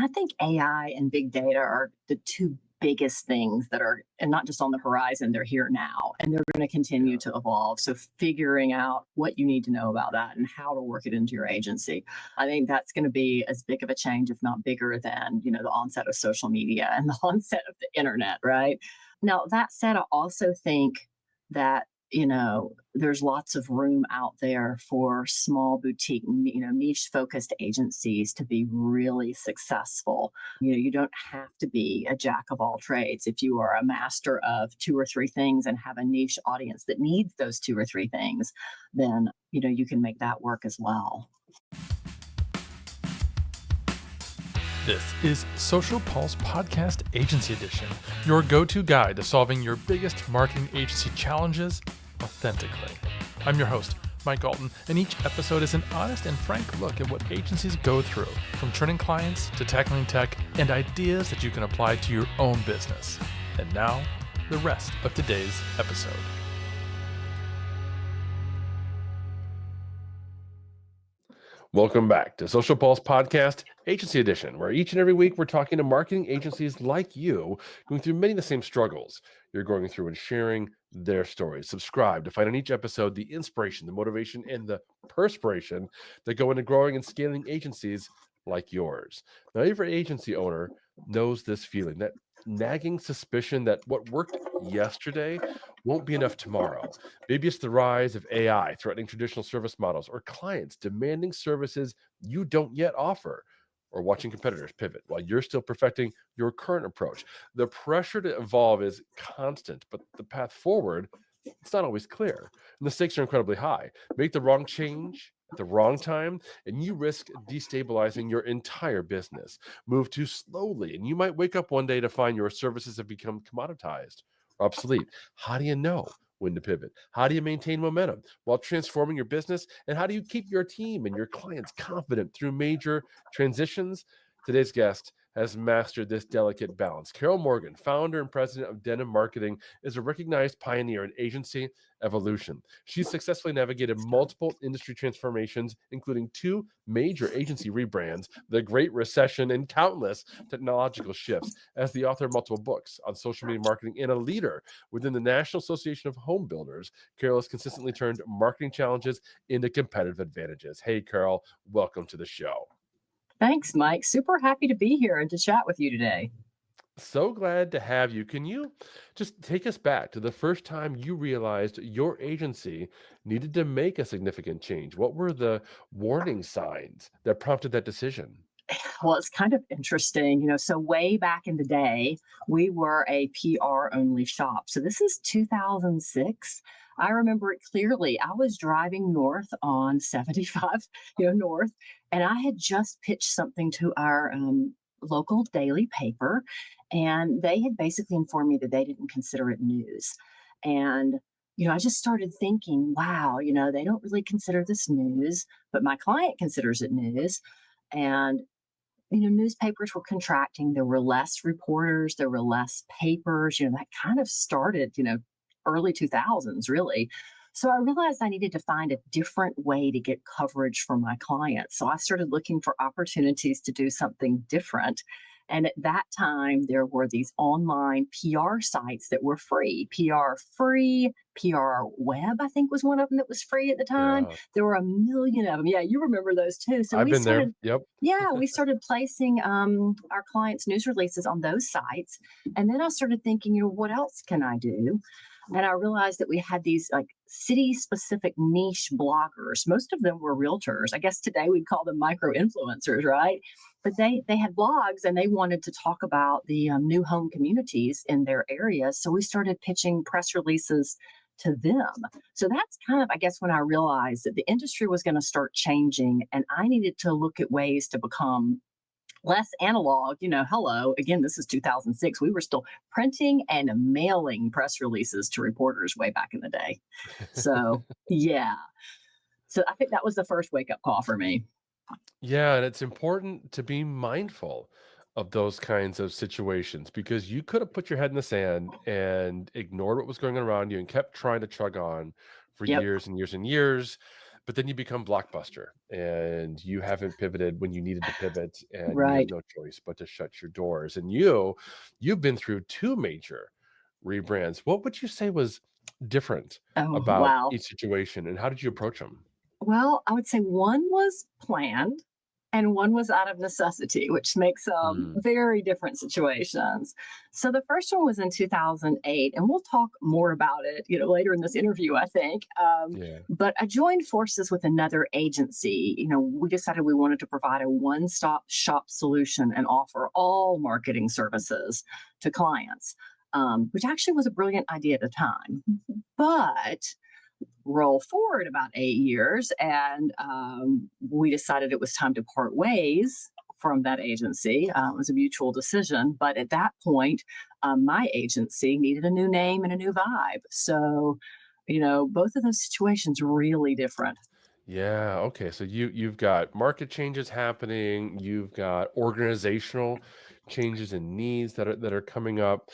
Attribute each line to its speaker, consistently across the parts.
Speaker 1: I think AI and big data are the two biggest things that are, and not just on the horizon, they're here now and they're going to continue
Speaker 2: Yeah.
Speaker 1: to evolve. So, figuring out what you need to know about that and how to work it into your agency, I think that's going to be as big of a change, if not bigger, than, the onset of social media and the onset of the internet, right? Now, that said, I also think that there's lots of room out there for small boutique, niche focused agencies to be really successful. You don't have to be a jack of all trades. If you are a master of two or three things and have a niche audience that needs those two or three things, then you can make that work as well.
Speaker 2: This is Social Pulse Podcast Agency Edition, your go to guide to solving your biggest marketing agency challenges authentically. I'm your host, Mike Alton, and each episode is an honest and frank look at what agencies go through, from turning clients to tackling tech and ideas that you can apply to your own business. And now, the rest of today's episode. Welcome back to Social Pulse Podcast Agency Edition, where each and every week we're talking to marketing agencies like you going through many of the same struggles you're going through and sharing their stories. Subscribe to find in each episode the inspiration, the motivation, and the perspiration that go into growing and scaling agencies like yours. Now, every agency owner knows this feeling, that nagging suspicion that what worked yesterday won't be enough tomorrow. Maybe it's the rise of AI threatening traditional service models, or clients demanding services you don't yet offer, or watching competitors pivot while you're still perfecting your current approach. The pressure to evolve is constant, but the path forward, it's not always clear. And the stakes are incredibly high. Make the wrong change at the wrong time, and you risk destabilizing your entire business. Move too slowly, and you might wake up one day to find your services have become commoditized or obsolete. How do you know when to pivot? How do you maintain momentum while transforming your business? And how do you keep your team and your clients confident through major transitions? Today's guest has mastered this delicate balance. Carol Morgan, founder and president of Denim Marketing, is a recognized pioneer in agency evolution. She's successfully navigated multiple industry transformations, including two major agency rebrands, the Great Recession, and countless technological shifts. As the author of multiple books on social media marketing and a leader within the National Association of Home Builders, Carol has consistently turned marketing challenges into competitive advantages. Hey, Carol, welcome to the show.
Speaker 1: Thanks, Mike. Super happy to be here and to chat with you today.
Speaker 2: So glad to have you. Can you just take us back to the first time you realized your agency needed to make a significant change? What were the warning signs that prompted that decision?
Speaker 1: Well, it's kind of interesting. So way back in the day, we were a PR only shop. So this is 2006. I remember it clearly. I was driving north on 75, north, and I had just pitched something to our local daily paper, and they had basically informed me that they didn't consider it news. And I just started thinking, wow, they don't really consider this news, but my client considers it news. And newspapers were contracting. There were less reporters, there were less papers. That kind of started, early 2000s, really. So I realized I needed to find a different way to get coverage for my clients. So I started looking for opportunities to do something different. And at that time, there were these online PR sites that were free. PR free, PR web, I think was one of them that was free at the time.
Speaker 2: Yeah,
Speaker 1: There were a million of them. Yeah, you remember those too. So
Speaker 2: I've
Speaker 1: we
Speaker 2: been there.
Speaker 1: started
Speaker 2: Yep.
Speaker 1: yeah, we started placing our clients' news releases on those sites. And then I started thinking, what else can I do? And I realized that we had these like city specific niche bloggers. Most of them were realtors. I guess today we'd call them micro influencers, right? But they had blogs and they wanted to talk about the new home communities in their area. So we started pitching press releases to them. So that's kind of, I guess, when I realized that the industry was going to start changing and I needed to look at ways to become less analog. Hello, again, this is 2006. We were still printing and mailing press releases to reporters way back in the day. So, yeah. So I think that was the first wake up call for me.
Speaker 2: Yeah, and it's important to be mindful of those kinds of situations because you could have put your head in the sand and ignored what was going on around you and kept trying to chug on for
Speaker 1: Yep.
Speaker 2: years and years and years. but then you become Blockbuster and you haven't pivoted when you needed to pivot and you have
Speaker 1: Right.
Speaker 2: no choice but to shut your doors. And you've been through two major rebrands. What would you say was different
Speaker 1: Oh,
Speaker 2: about
Speaker 1: wow.
Speaker 2: each situation and how did you approach them?
Speaker 1: Well, I would say one was planned and one was out of necessity, which makes very different situations. So the first one was in 2008, and we'll talk more about it, later in this interview, I think.
Speaker 2: Yeah.
Speaker 1: But I joined forces with another agency. We decided we wanted to provide a one-stop shop solution and offer all marketing services to clients, which actually was a brilliant idea at the time. But roll forward about 8 years, and we decided it was time to part ways from that agency. It was a mutual decision, but at that point, my agency needed a new name and a new vibe. So, both of those situations really different.
Speaker 2: Yeah, okay. So you've got market changes happening, you've got organizational changes and needs that are coming up.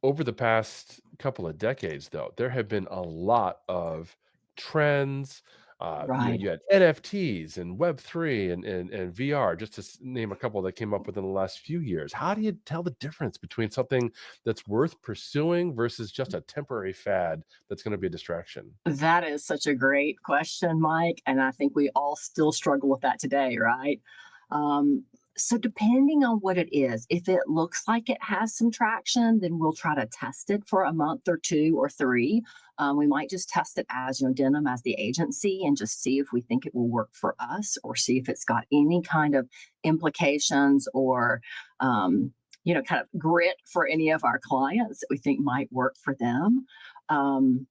Speaker 2: Over the past couple of decades, though, there have been a lot of trends.
Speaker 1: Right.
Speaker 2: You had NFTs and Web3 and VR, just to name a couple that came up within the last few years. How do you tell the difference between something that's worth pursuing versus just a temporary fad that's going to be a distraction?
Speaker 1: That is such a great question, Mike. And I think we all still struggle with that today, right? Um, so, depending on what it is, if it looks like it has some traction, then we'll try to test it for a month or two or three. We might just test it as, Denim as the agency and just see if we think it will work for us or see if it's got any kind of implications or, kind of grit for any of our clients that we think might work for them. Um,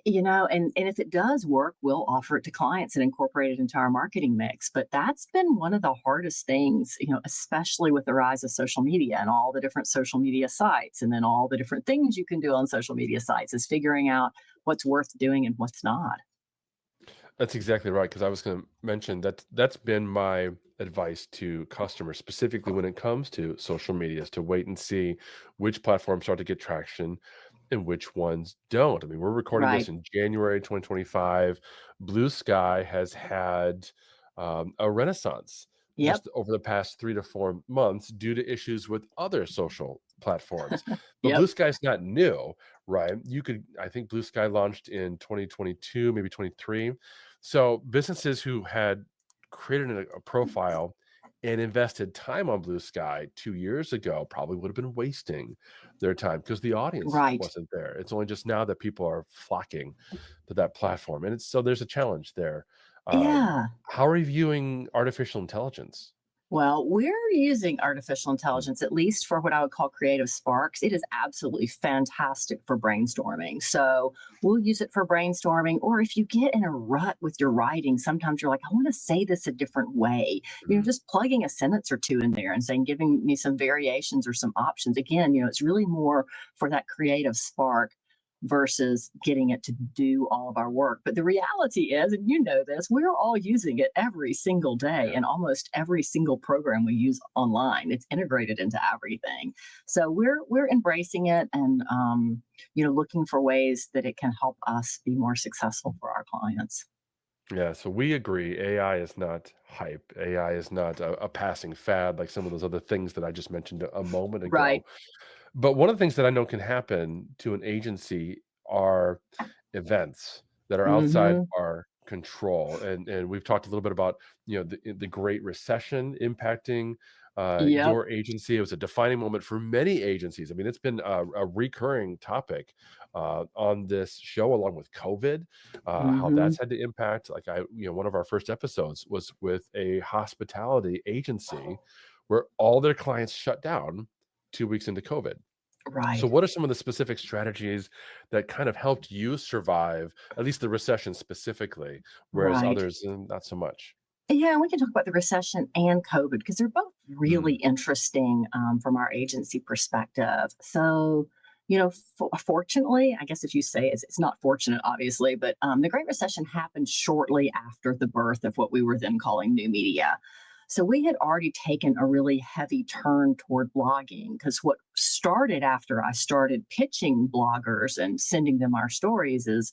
Speaker 1: and if it does work, we'll offer it to clients and incorporate it into our marketing mix. But that's been one of the hardest things, especially with the rise of social media and all the different social media sites, and then all the different things you can do on social media sites, is figuring out what's worth doing and what's not.
Speaker 2: That's exactly right, because I was gonna mention that that's been my advice to customers, specifically when it comes to social media, is to wait and see which platforms start to get traction and which ones don't. I mean, we're recording this
Speaker 1: Right.
Speaker 2: in January 2025. Blue Sky has had a renaissance
Speaker 1: Yep.
Speaker 2: just over the past 3 to 4 months due to issues with other social platforms. But
Speaker 1: Yep.
Speaker 2: Blue Sky's not new, right? I think Blue Sky launched in 2022, maybe 23. So businesses who had created a profile and invested time on Blue Sky 2 years ago probably would have been wasting their time because the audience
Speaker 1: Right.
Speaker 2: wasn't there. It's only just now that people are flocking to that platform, and it's so there's a challenge there.
Speaker 1: Yeah.
Speaker 2: How are you viewing artificial intelligence?
Speaker 1: Well, we're using artificial
Speaker 2: Mm,
Speaker 1: intelligence, at least for what I would call creative sparks. It is absolutely fantastic for brainstorming. So we'll use it for brainstorming. Or if you get in a rut with your writing, sometimes you're like, I want to say this a different way.
Speaker 2: mm.
Speaker 1: Just plugging a sentence or two in there and saying, giving me some variations or some options. Again, it's really more for that creative spark versus getting it to do all of our work. But the reality is, and this, we're all using it every single day
Speaker 2: Yeah.
Speaker 1: in almost every single program we use online. It's integrated into everything. So we're embracing it and looking for ways that it can help us be more successful for our clients.
Speaker 2: Yeah, so we agree. AI is not hype. AI is not a passing fad like some of those other things that I just mentioned a moment
Speaker 1: Right.
Speaker 2: ago. But one of the things that I know can happen to an agency are events that are outside
Speaker 1: Mm-hmm.
Speaker 2: our control, and we've talked a little bit about the Great Recession impacting
Speaker 1: Yep.
Speaker 2: your agency. It was a defining moment for many agencies. I mean, it's been a recurring topic on this show, along with COVID, how
Speaker 1: Mm-hmm.
Speaker 2: that's had to impact. Like one of our first episodes was with a hospitality agency where all their clients shut down 2 weeks into COVID. So
Speaker 1: Right.
Speaker 2: what are some of the specific strategies that kind of helped you survive, at least the recession specifically, whereas
Speaker 1: Right.
Speaker 2: others, not so much?
Speaker 1: Yeah, we can talk about the recession and COVID because they're both really
Speaker 2: Mm,
Speaker 1: interesting from our agency perspective. So, fortunately, I guess if you say it's not fortunate, obviously, but the Great Recession happened shortly after the birth of what we were then calling new media. So we had already taken a really heavy turn toward blogging because what started after I started pitching bloggers and sending them our stories is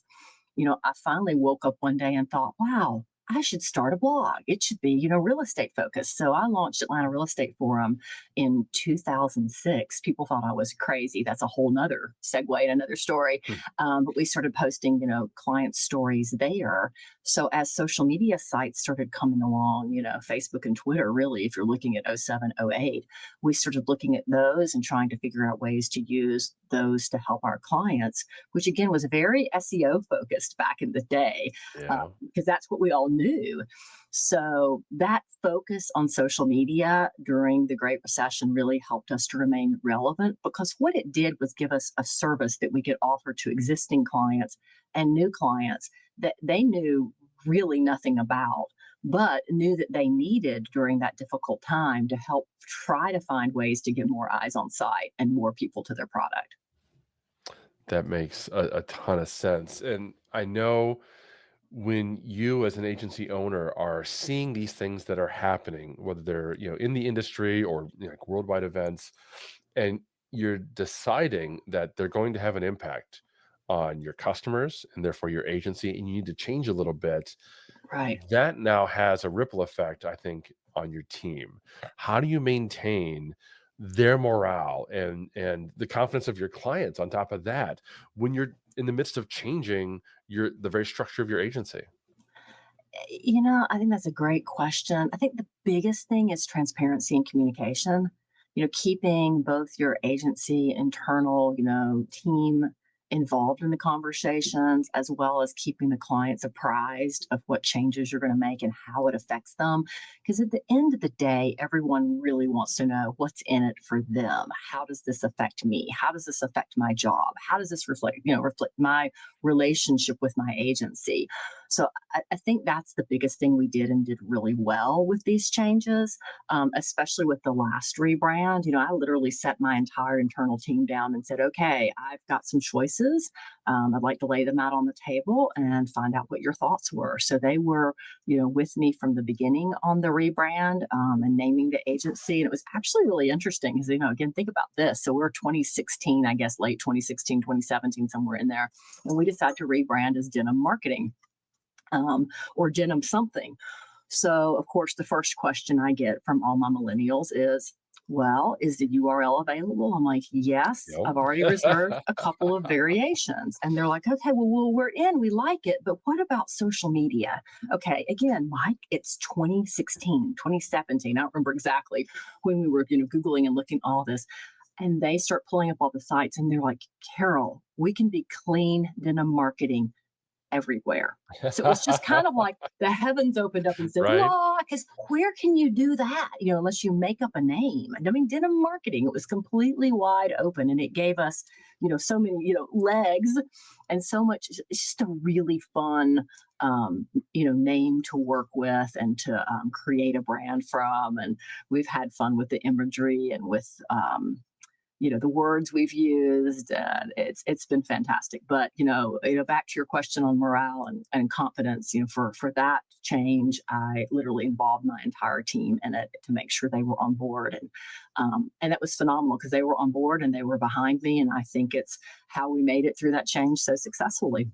Speaker 1: I finally woke up one day and thought, wow, I should start a blog. It should be, real estate focused. So I launched Atlanta Real Estate Forum in 2006. People thought I was crazy. That's a whole nother segue and another story.
Speaker 2: Hmm.
Speaker 1: But we started posting, client stories there. So as social media sites started coming along, Facebook and Twitter, really, if you're looking at '07, '08, we started looking at those and trying to figure out ways to use those to help our clients, which again was very SEO focused back in the day,
Speaker 2: Yeah.
Speaker 1: because that's what we all knew. So that focus on social media during the Great Recession really helped us to remain relevant, because what it did was give us a service that we could offer to existing clients and new clients that they knew really nothing about, but knew that they needed during that difficult time to help try to find ways to get more eyes on site and more people to their product.
Speaker 2: That makes a ton of sense. And I know when you as an agency owner are seeing these things that are happening, whether they're, in the industry or like worldwide events, and you're deciding that they're going to have an impact on your customers and therefore your agency, and you need to change a little bit,
Speaker 1: Right.
Speaker 2: that now has a ripple effect, I think, on your team. How do you maintain their morale and the confidence of your clients on top of that when you're in the midst of changing the very structure of your agency?
Speaker 1: I think that's a great question. I think the biggest thing is transparency and communication. Keeping both your agency, internal, team involved in the conversations, as well as keeping the clients apprised of what changes you're going to make and how it affects them. Because at the end of the day, everyone really wants to know what's in it for them. How does this affect me? How does this affect my job? How does this reflect my relationship with my agency? So I think that's the biggest thing we did and did really well with these changes, especially with the last rebrand. I literally set my entire internal team down and said, okay, I've got some choices. I'd like to lay them out on the table and find out what your thoughts were. So they were, with me from the beginning on the rebrand, and naming the agency. And it was actually really interesting because, again, think about this. So we're 2016, I guess, late 2016, 2017, somewhere in there. And we decided to rebrand as Denim Marketing, or denim something. So, of course, the first question I get from all my millennials is, well, is the URL available? I'm like, yes,
Speaker 2: Yep.
Speaker 1: I've already reserved a couple of variations. And they're like, okay, well, we're in, we like it, but what about social media? Okay, again, Mike, it's 2016, 2017. I don't remember exactly when we were, Googling and looking all this. And they start pulling up all the sites and they're like, Carol, we can be clean denim marketing everywhere. So it was just kind of like the heavens opened up and said,
Speaker 2: Right?
Speaker 1: "Wow!" Because where can you do that? Unless you make up a name. I mean, Denim Marketing, it was completely wide open, and it gave us, so many, legs, and so much. It's just a really fun, name to work with and to create a brand from. And we've had fun with the imagery and with, the words we've used. It's been fantastic. But back to your question on morale and confidence. For that change, I literally involved my entire team in it to make sure they were on board, and that was phenomenal because they were on board and they were behind me. And I think it's how we made it through that change so successfully.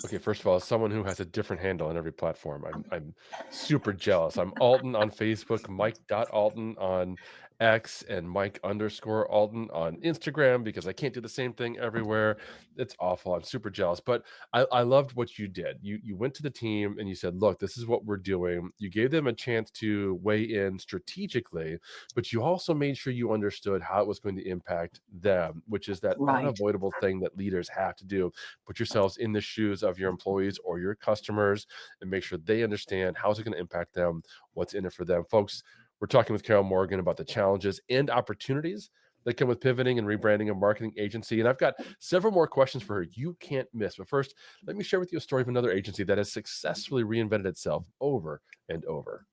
Speaker 2: Okay, first of all, as someone who has a different handle on every platform, I'm super jealous. I'm Alton on Facebook, Mike.Alton on X, and Mike_Alton on Instagram because I can't do the same thing everywhere. It's awful. I'm super jealous. But I loved what you did. You went to the team and you said, look, this is what we're doing. You gave them a chance to weigh in strategically, but you also made sure you understood how it was going to impact them, which is that
Speaker 1: Right.
Speaker 2: unavoidable thing that leaders have to do. Put yourselves in the shoes of your employees or your customers and make sure they understand how is it going to impact them, what's in it for them. Folks, we're talking with Carol Morgan about the challenges and opportunities that come with pivoting and rebranding a marketing agency. And I've got several more questions for her you can't miss. But first, let me share with you a story of another agency that has successfully reinvented itself over and over.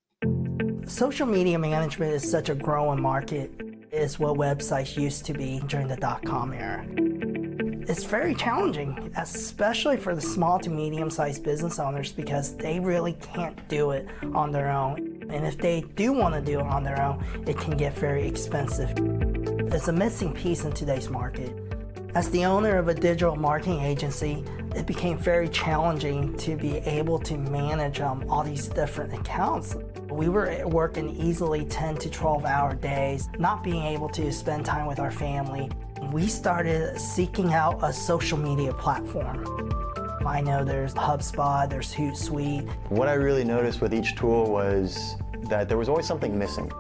Speaker 3: Social media management is such a growing market. It's what websites used to be during the dot-com era. It's very challenging, especially for the small to medium-sized business owners because they really can't do it on their own. And if they do want to do it on their own, it can get very expensive. It's a missing piece in today's market. As the owner of a digital marketing agency, it became very challenging to be able to manage all these different accounts. We were working easily 10 to 12-hour days, not being able to spend time with our family. We started seeking out a social media platform. I know there's HubSpot, there's Hootsuite.
Speaker 4: What I really noticed with each tool was that there was always something missing.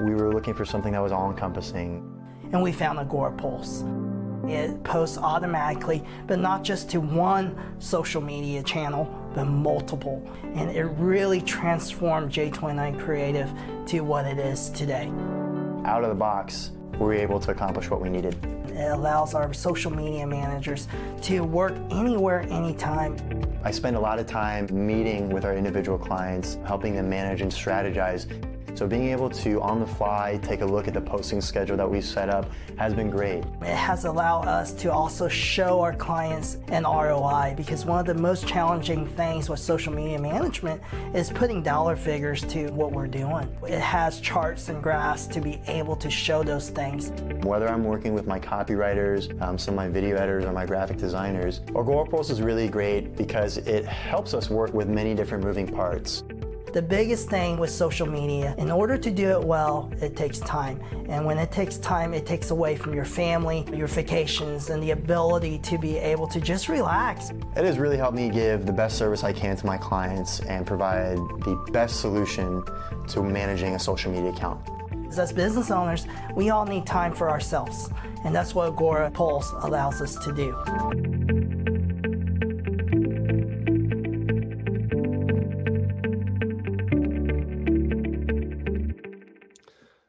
Speaker 4: We were looking for something that was all-encompassing.
Speaker 3: And we found Agorapulse. It posts automatically, but not just to one social media channel, but multiple. And it really transformed J29 Creative to what it is today.
Speaker 4: Out of the box, we were able to accomplish what we needed.
Speaker 3: It allows our social media managers to work anywhere, anytime.
Speaker 4: I spend a lot of time meeting with our individual clients, helping them manage and strategize. So being able to, on the fly, take a look at the posting schedule that we've set up has been great.
Speaker 3: It has allowed us to also show our clients an ROI, because one of the most challenging things with social media management is putting dollar figures to what we're doing. It has charts and graphs to be able to show those things.
Speaker 4: Whether I'm working with my copywriters, some of my video editors, or my graphic designers, Agorapulse is really great because it helps us work with many different moving parts.
Speaker 3: The biggest thing with social media, in order to do it well, it takes time. And when it takes time, it takes away from your family, your vacations, and the ability to be able to just relax.
Speaker 4: It has really helped me give the best service I can to my clients and provide the best solution to managing a social media account.
Speaker 3: As business owners, we all need time for ourselves, and that's what Agorapulse allows us to do.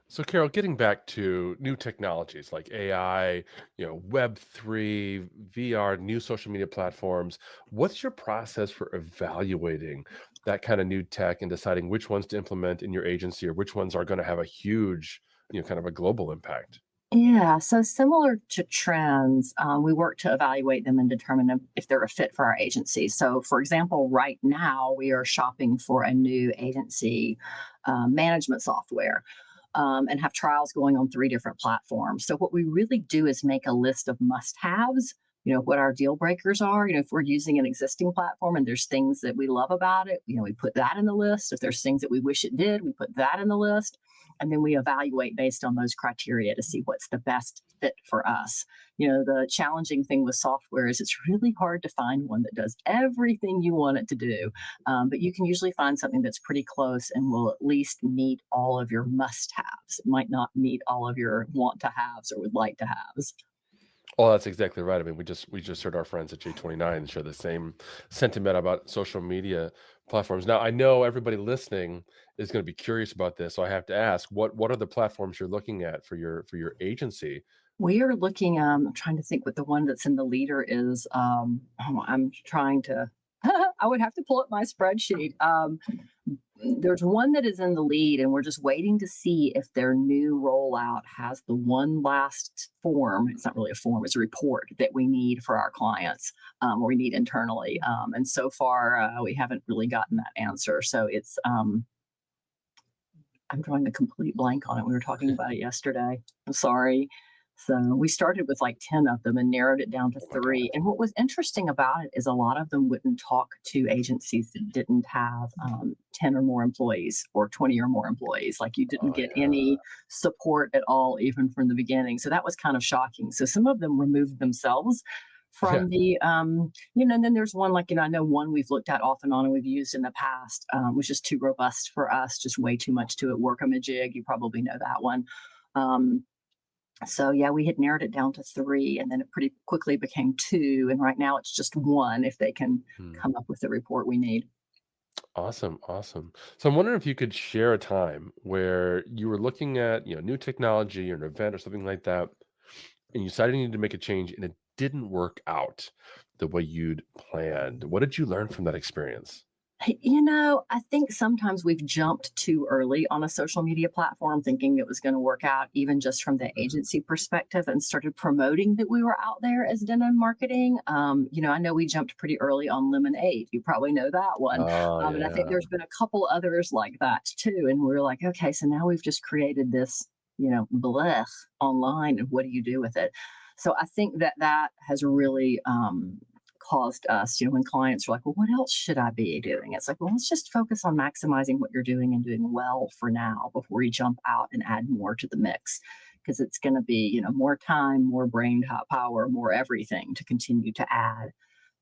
Speaker 2: So, Carol, getting back to new technologies like AI, Web3, VR, new social media platforms, what's your process for evaluating that kind of new tech and deciding which ones to implement in your agency or which ones are going to have a huge, kind of a global impact?
Speaker 1: Yeah, so similar to trends, we work to evaluate them and determine if they're a fit for our agency. So, for example, right now we are shopping for a new agency management software. And have trials going on 3 different platforms. So what we really do is make a list of must-haves, what our deal breakers are. If we're using an existing platform and there's things that we love about it, we put that in the list. If there's things that we wish it did, we put that in the list. And then we evaluate based on those criteria to see what's the best fit for us. The challenging thing with software is it's really hard to find one that does everything you want it to do. But you can usually find something that's pretty close and will at least meet all of your must-haves. It might not meet all of your want-to-haves or would like to haves.
Speaker 2: Oh, that's exactly right. I mean, we just heard our friends at J29 share the same sentiment about social media platforms. Now, I know everybody listening is going to be curious about this, so I have to ask, what are the platforms you're looking at for your agency?
Speaker 1: We are looking, I'm trying to think what the one that's in the leader is. I'm trying to, I would have to pull up my spreadsheet. There's one that is in the lead, and we're just waiting to see if their new rollout has the one last form. It's not really a form, it's a report that we need for our clients, or we need internally. And so far, we haven't really gotten that answer. So it's, I'm drawing a complete blank on it. We were talking about it yesterday. I'm sorry. So we started with like 10 of them and narrowed it down to
Speaker 2: Oh my God.
Speaker 1: 3. And what was interesting about it is a lot of them wouldn't talk to agencies that didn't have 10 or more employees or 20 or more employees. Like you didn't
Speaker 2: Oh
Speaker 1: get
Speaker 2: yeah.
Speaker 1: any support at all, even from the beginning. So that was kind of shocking. So some of them removed themselves
Speaker 2: Yeah.
Speaker 1: from the, and then there's one like, I know one we've looked at off and on and we've used in the past, was just too robust for us, just way too much to it. Workamajig, you probably know that one. So yeah, we had narrowed it down to 3, and then it pretty quickly became 2, and right now it's just 1 if they can
Speaker 2: Hmm.
Speaker 1: come up with the report we need.
Speaker 2: Awesome, awesome. So I'm wondering if you could share a time where you were looking at, new technology or an event or something like that, and you decided you needed to make a change and it didn't work out the way you'd planned. What did you learn from that experience?
Speaker 1: Hey, I think sometimes we've jumped too early on a social media platform thinking it was going to work out, even just from the
Speaker 2: Mhm.
Speaker 1: agency perspective, and started promoting that we were out there as Denim Marketing. I know we jumped pretty early on Lemonade. You probably know that one.
Speaker 2: Oh
Speaker 1: And I think
Speaker 2: yeah.
Speaker 1: there's been a couple others like that too. And we're like, okay, so now we've just created this, blech online, and what do you do with it? So I think that that has really caused us, when clients are like, well, what else should I be doing? It's like, well, let's just focus on maximizing what you're doing and doing well for now before you jump out and add more to the mix. Because it's going to be, more time, more brain power, more everything to continue to add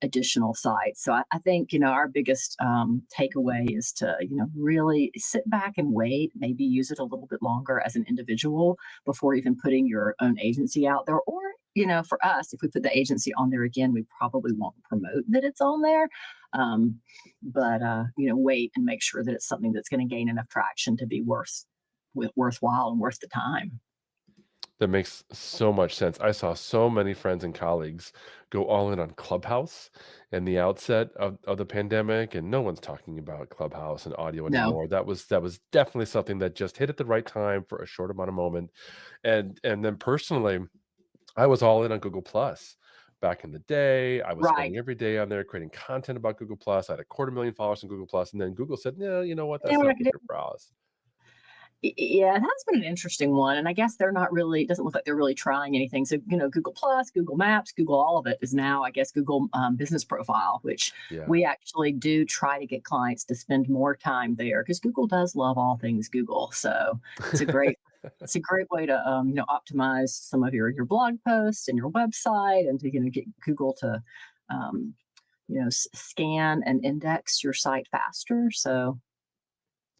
Speaker 1: additional sites. So I think, our biggest takeaway is to, really sit back and wait, maybe use it a little bit longer as an individual before even putting your own agency out there. Or, for us, if we put the agency on there again, we probably won't promote that it's on there. But wait and make sure that it's something that's going to gain enough traction to be worthwhile and worth the time.
Speaker 2: That makes so much sense. I saw so many friends and colleagues go all in on Clubhouse in the outset of the pandemic, and no one's talking about Clubhouse and audio
Speaker 1: No,
Speaker 2: anymore. That was definitely something that just hit at the right time for a short amount of moment. And then personally, I was all in on Google Plus. Back in the day, I was
Speaker 1: right.
Speaker 2: spending every day on there creating content about Google Plus. I had a quarter million followers on Google Plus, and then Google said, "No, you know what?
Speaker 1: Yeah,
Speaker 2: That's not worth your browse."
Speaker 1: Yeah, that's been an interesting one. And I guess they're not really, it doesn't look like they're really trying anything. So, Google Plus, Google Maps, Google, all of it is now, I guess, Google Business Profile, which
Speaker 2: Yeah.
Speaker 1: we actually do try to get clients to spend more time there because Google does love all things Google. So it's a great, it's a great way to, optimize some of your blog posts and your website and to, get Google to, um, scan and index your site faster. So,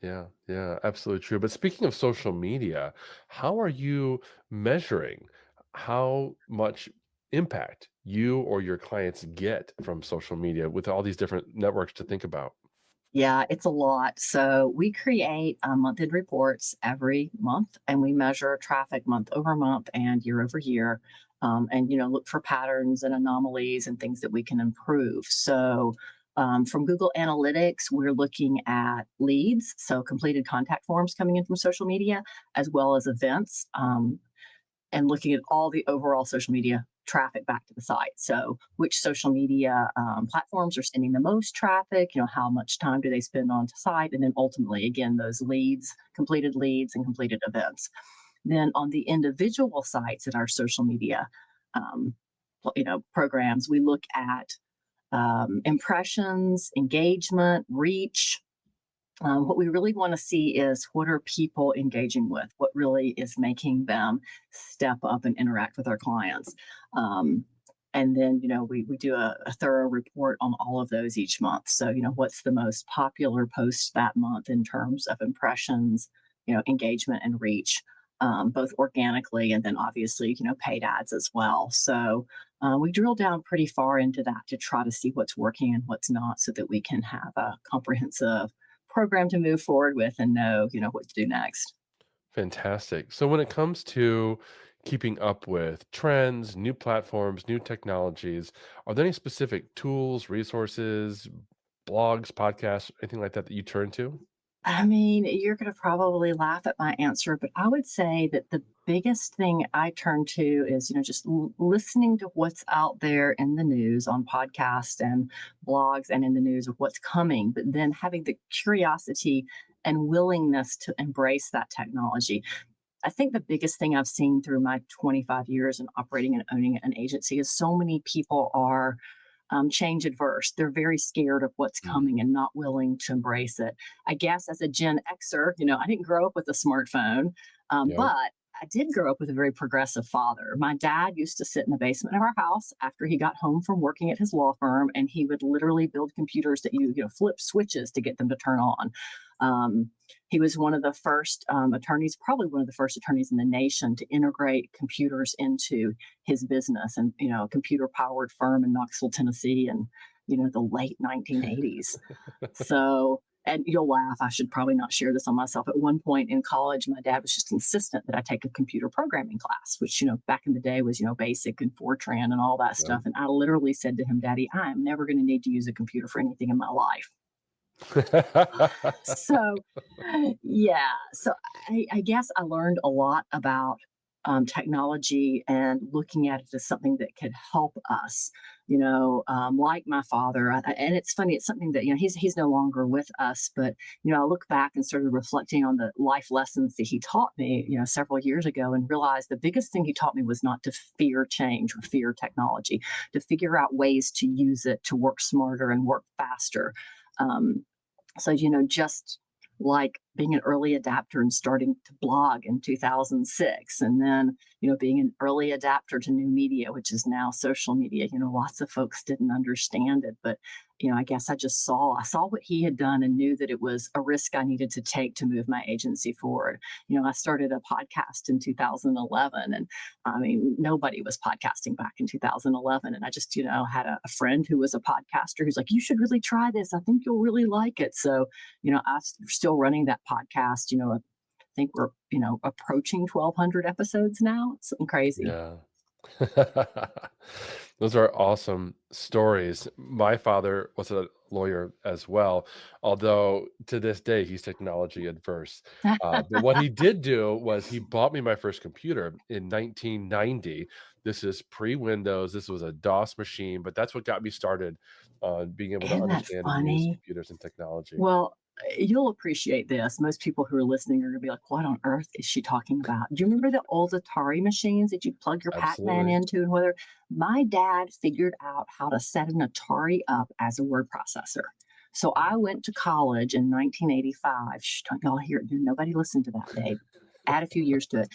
Speaker 2: Yeah, yeah, absolutely true. But speaking of social media, how are you measuring how much impact you or your clients get from social media with all these different networks to think about?
Speaker 1: yeah, it's a lot. So we create month-end reports every month, and we measure traffic month over month and year over year, and look for patterns and anomalies and things that we can improve. So from Google Analytics, we're looking at leads, so completed contact forms coming in from social media, as well as events. And looking at all the overall social media traffic back to the site. So, which social media platforms are sending the most traffic? How much time do they spend on site? And then ultimately, again, those leads, and completed events. Then on the individual sites in our social media, um, programs, we look at impressions, engagement, reach, what we really want to see is what are people engaging with? What really is making them step up and interact with our clients? Um, and then, we do a thorough report on all of those each month. So, what's the most popular post that month in terms of impressions, engagement and reach, both organically and then obviously, paid ads as well. So, we drill down pretty far into that to try to see what's working and what's not so that we can have a comprehensive program to move forward with and know, what to do next.
Speaker 2: Fantastic. So when it comes to keeping up with trends, new platforms, new technologies, are there any specific tools, resources, blogs, podcasts, anything like that that you turn to?
Speaker 1: I mean, you're going to probably laugh at my answer, but I would say that the biggest thing I turn to is, just listening to what's out there in the news on podcasts and blogs and in the news of what's coming, but then having the curiosity and willingness to embrace that technology. I think the biggest thing I've seen through my 25 years in operating and owning an agency is so many people are change adverse. They're very scared of what's
Speaker 2: Mm,
Speaker 1: coming and not willing to embrace it. I guess as a Gen Xer, I didn't grow up with a smartphone,
Speaker 2: yep.
Speaker 1: but I did grow up with a very progressive father. My dad used to sit in the basement of our house after he got home from working at his law firm, and he would literally build computers that flip switches to get them to turn on. He was one of the first attorneys, probably one of the first attorneys in the nation to integrate computers into his business, and a computer powered firm in Knoxville, Tennessee, and the late 1980s. So, and you'll laugh, I should probably not share this on myself. At one point in college, my dad was just insistent that I take a computer programming class, which, back in the day was, basic and Fortran and all that
Speaker 2: Yep.
Speaker 1: stuff. And I literally said to him, Daddy, I am never going to need to use a computer for anything in my life. So, yeah. So I guess I learned a lot about technology and looking at it as something that could help us, like my father. And it's funny, it's something that, he's no longer with us, but, I look back and started reflecting on the life lessons that he taught me, several years ago, and realized the biggest thing he taught me was not to fear change or fear technology, to figure out ways to use it to work smarter and work faster. So, just like being an early adapter and starting to blog in 2006, and then, being an early adapter to new media, which is now social media. Lots of folks didn't understand it, but, I guess I saw what he had done and knew that it was a risk I needed to take to move my agency forward. I started a podcast in 2011, and I mean, nobody was podcasting back in 2011. And I just, had a friend who was a podcaster who's like, you should really try this. I think you'll really like it. So, I'm still running that podcast. I think we're, approaching 1,200 episodes now. It's something crazy.
Speaker 2: Yeah. Those are awesome stories. My father was a lawyer as well, although to this day he's technology adverse. But what he did do was he bought me my first computer in 1990. This is pre-Windows. This was a DOS machine, but that's what got me started on being able to
Speaker 1: Isn't that
Speaker 2: understand and use
Speaker 1: funny?
Speaker 2: computers and technology.
Speaker 1: Well, you'll appreciate this. Most people who are listening are going to be like, what on earth is she talking about? Do you remember the old Atari machines that you plug your Pac-Man
Speaker 2: Absolutely.
Speaker 1: into? And whether my dad figured out how to set an Atari up as a word processor. So I went to college in 1985. Shh, don't y'all hear it. Nobody listened to that, babe. Add a few years to it.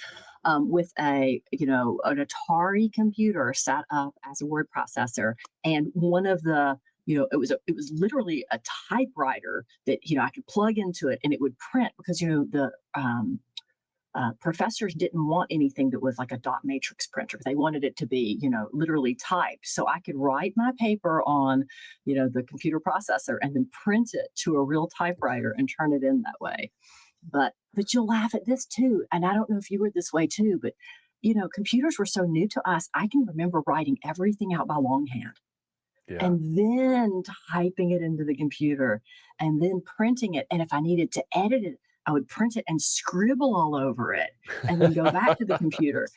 Speaker 1: With an Atari computer set up as a word processor, and one of the it was literally a typewriter that I could plug into it and it would print, because the professors didn't want anything that was like a dot matrix printer. They wanted it to be literally typed, so I could write my paper on the computer processor and then print it to a real typewriter and turn it in that way. But you'll laugh at this too, and I don't know if you were this way too, but computers were so new to us. I can remember writing everything out by longhand
Speaker 2: Yeah.
Speaker 1: and then typing it into the computer and then printing it. And if I needed to edit it, I would print it and scribble all over it and then go back to the computer.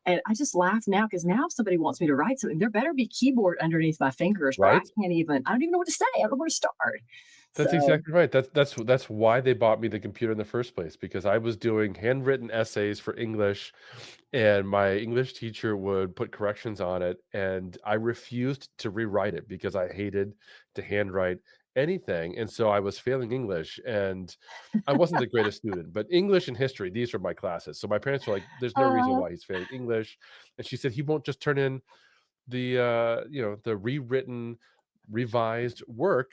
Speaker 1: And I just laugh now, because now if somebody wants me to write something, there better be keyboard underneath my fingers, or
Speaker 2: Right?
Speaker 1: I don't even know what to say. I don't know where to start.
Speaker 2: That's
Speaker 1: So,
Speaker 2: exactly right. That's why they bought me the computer in the first place, because I was doing handwritten essays for English, and my English teacher would put corrections on it, and I refused to rewrite it because I hated to handwrite anything, and so I was failing English, and I wasn't the greatest student, but English and history, these are my classes. So my parents were like, "There's no reason
Speaker 1: uh,
Speaker 2: why he's failing English," and she said, "He won't just turn in the rewritten, revised work."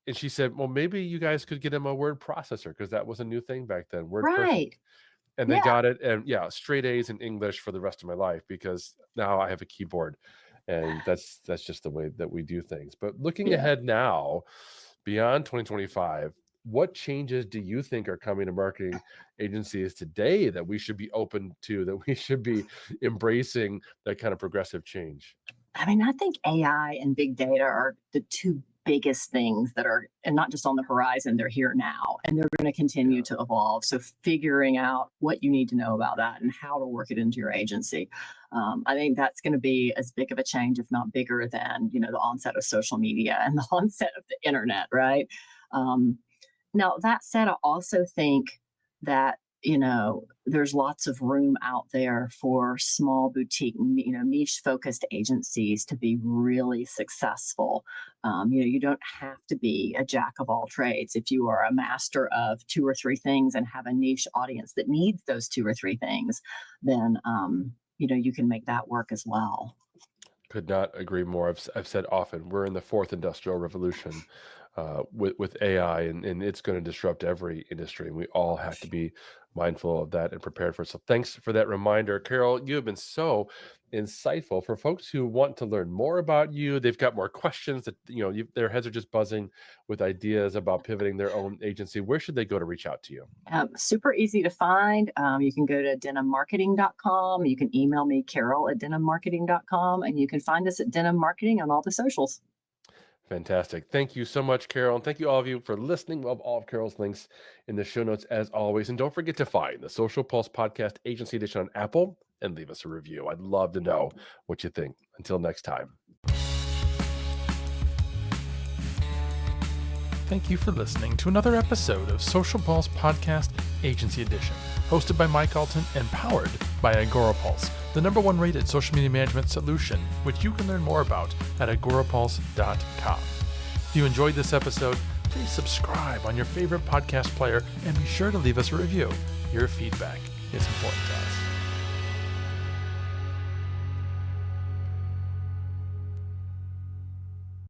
Speaker 2: And she said, "Well, maybe you guys could get him a word processor because that was a new thing back then, Word Perfect."
Speaker 1: right.
Speaker 2: And they
Speaker 1: Yeah.
Speaker 2: got it, and yeah, straight A's in English for the rest of my life because now I have a keyboard, and that's just the way that we do things. But looking
Speaker 1: Yeah.
Speaker 2: ahead now, beyond 2025, what changes do you think are coming to marketing agencies today that we should be open to, that we should be embracing that kind of progressive change?
Speaker 1: I mean, I think AI and big data are the two biggest things that are, and not just on the horizon, they're here now and they're going to continue
Speaker 2: Yeah.
Speaker 1: to evolve. So, figuring out what you need to know about that and how to work it into your agency, I think that's going to be as big of a change, if not bigger, than the onset of social media and the onset of the internet, right? Um, Now, that said, I also think that, there's lots of room out there for small boutique, niche focused agencies to be really successful. You don't have to be a jack of all trades. If you are a master of two or three things and have a niche audience that needs those two or three things, then, you can make that work as well.
Speaker 2: Could not agree more. I've said often we're in the fourth industrial revolution with AI, and it's going to disrupt every industry. And we all have to be mindful of that and prepared for it. So thanks for that reminder, Carol. You have been so insightful for folks who want to learn more about you. They've got more questions that their heads are just buzzing with ideas about pivoting their own agency. Where should they go to reach out to you?
Speaker 1: Super easy to find. You can go to denimmarketing.com. You can email me, Carol at denimmarketing.com, and you can find us at Denim Marketing on all the socials.
Speaker 2: Fantastic. Thank you so much, Carol. And thank you all of you for listening. We'll have all of Carol's links in the show notes as always. And don't forget to find the Social Pulse Podcast Agency Edition on Apple, and leave us a review. I'd love to know what you think. Until next time.
Speaker 5: Thank you for listening to another episode of Social Pulse Podcast Agency Edition, hosted by Mike Alton and powered by AgoraPulse, the #1 rated social media management solution, which you can learn more about at agorapulse.com. If you enjoyed this episode, please subscribe on your favorite podcast player and be sure to leave us a review. Your feedback is important to us.